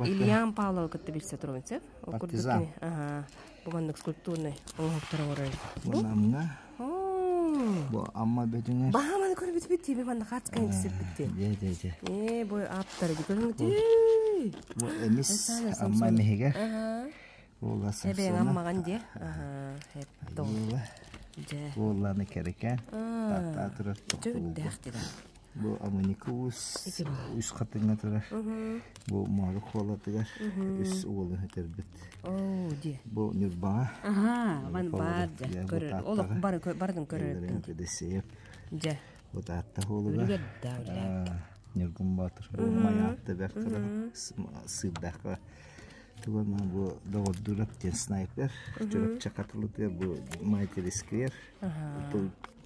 Ильян Павлов кытты билсе турбунсеп. Партизан. Ага. Бугандык скульптурный оңоктора орой. Bunamına. Bu amma bedünger. Бааманы көрүп битти, мен мында качкан кисип битти. Же. Бой аптары көрүңүтү. Bu emis amma mehiger. Ага. Olası. Эбең аммаган де. Ага. Хеп то. Же. Oğlanı kereken. Tata turur. Töддәхтидә. Bu amonikus. Üç katına turur. Bu maruk olatıgar. Üç oğlu heterbit. Оо, де. Bu nürba. Ага, мен бар же. Көрөр. Олок бардын көрөр. Deseyip. Же. Bu tata oğlu da. Үлгәддә. Nürgün batır. Bu mayatta bekler. Sıdakla. Tuğma bu doğdurup ten sniper. Çörek çakatılık ya bu mayteri skriyer.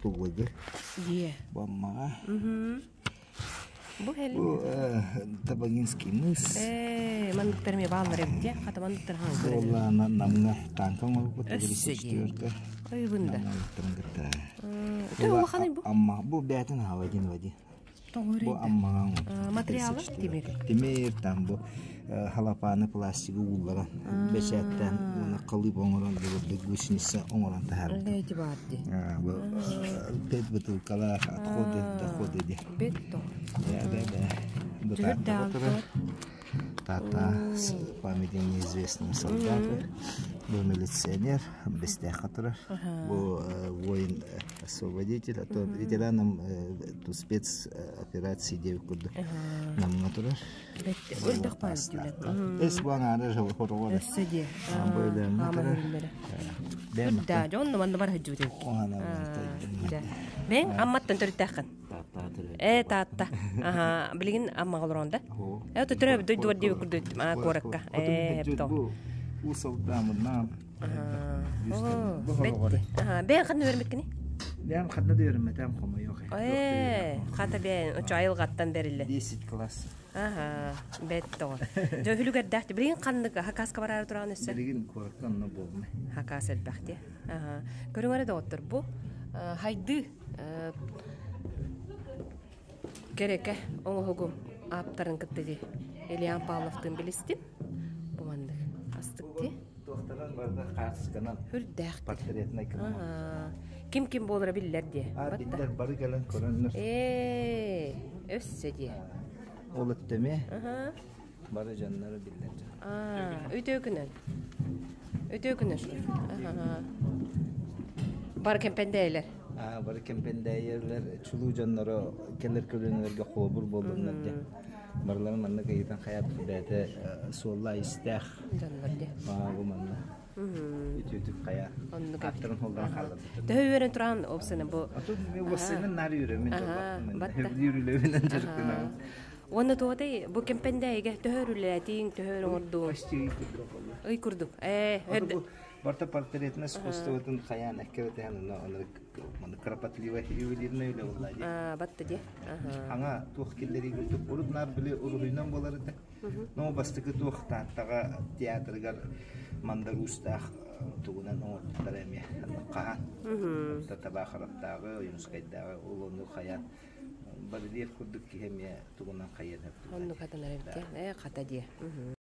Tuğladı. Де. Bu amma. Бу хели. Bu Tabaginski mız. Мен терме балдар эбди. Хата мен тер хан көрөр. Oğlan namına tankam olup tabaginski. Ой бунда. Bu amma bu beytin havadin vadi. Bu amma. Материалы демир. Demir tam bu halapanı plastik uğullara. Beşetten ona kalıp onuran bu güçnüse onuran tahar. Лети бадди. Bu pet betul kala atxode di. Бетто. Ya da. Bu Tata памятник неизвестным солдатам. Был милиционер, без театра. Был воин-освободитель, а то ветераном спецоперации Девкуд. Нам натура. Өлдөх памятник. Эс буаңары жыл хорова. Эсседе. Böyle натура. Да, жон манда бар хажу деп. Мен амматтан төртәхкан. Тата. Ага, билген амма голронда. Это төрөп дөйдү деп күрдү. Коракка. Bu usuldan Ага, бен кандай бермеккени? Ben kadına diyorum metem koma yok. Ката бен 3 айылгаттан берилди. 10 класс. Ага, бетто. Жөһүлүгөрдәхти. Билген кандык хакаска барар турган эсе. Bilgin korkan ne bolma. Хакас элбәхти. Ага. Көрүңөр да отур бу. Хайды. Кереке оңогум аптарын кытты. Ильян Павловтун билистим. Бу мандык. Астыкты. Doktorlar barda qarşısından Хүрдәхти. portretine kırma. Ким болора биллер ди. Biller barı gelen koranlar. Өссө ди. Ol etteme. Barı canları biller. Өтөкүнөн. Бар кемпендейлер. Barı kempende yerler çulu canları keller kölünlerge qobur boldular diye. Barların manna kayıtan hayat bede solla istah. Жандар ди. Bu manna. Ütütüp kaya. Aktırın holdan kaldı. Төһөрөн туран опсыны бу. Atı bu senin nar yürümen çok. Batta. Yürülövenen çocuklar. Оны тодай бу кемпендеге төһөрүләтиң төһөрөң орду. Ой курдук. Barta portretine скостоватын каян эккерете ханына аны маны крапатливо ювелирне үле уллайды. Батта ди. Аңа тух киллери күтүп уруп нар биле уруйнан болар эте. Но бастыкы тух таттага театрга манда устах тугунан о тареме кахан. Татабахараттагы юнускайдагы улуну каян бадыр курдук кихемия тугунан каян. Онну катанар эбте. Ката ди.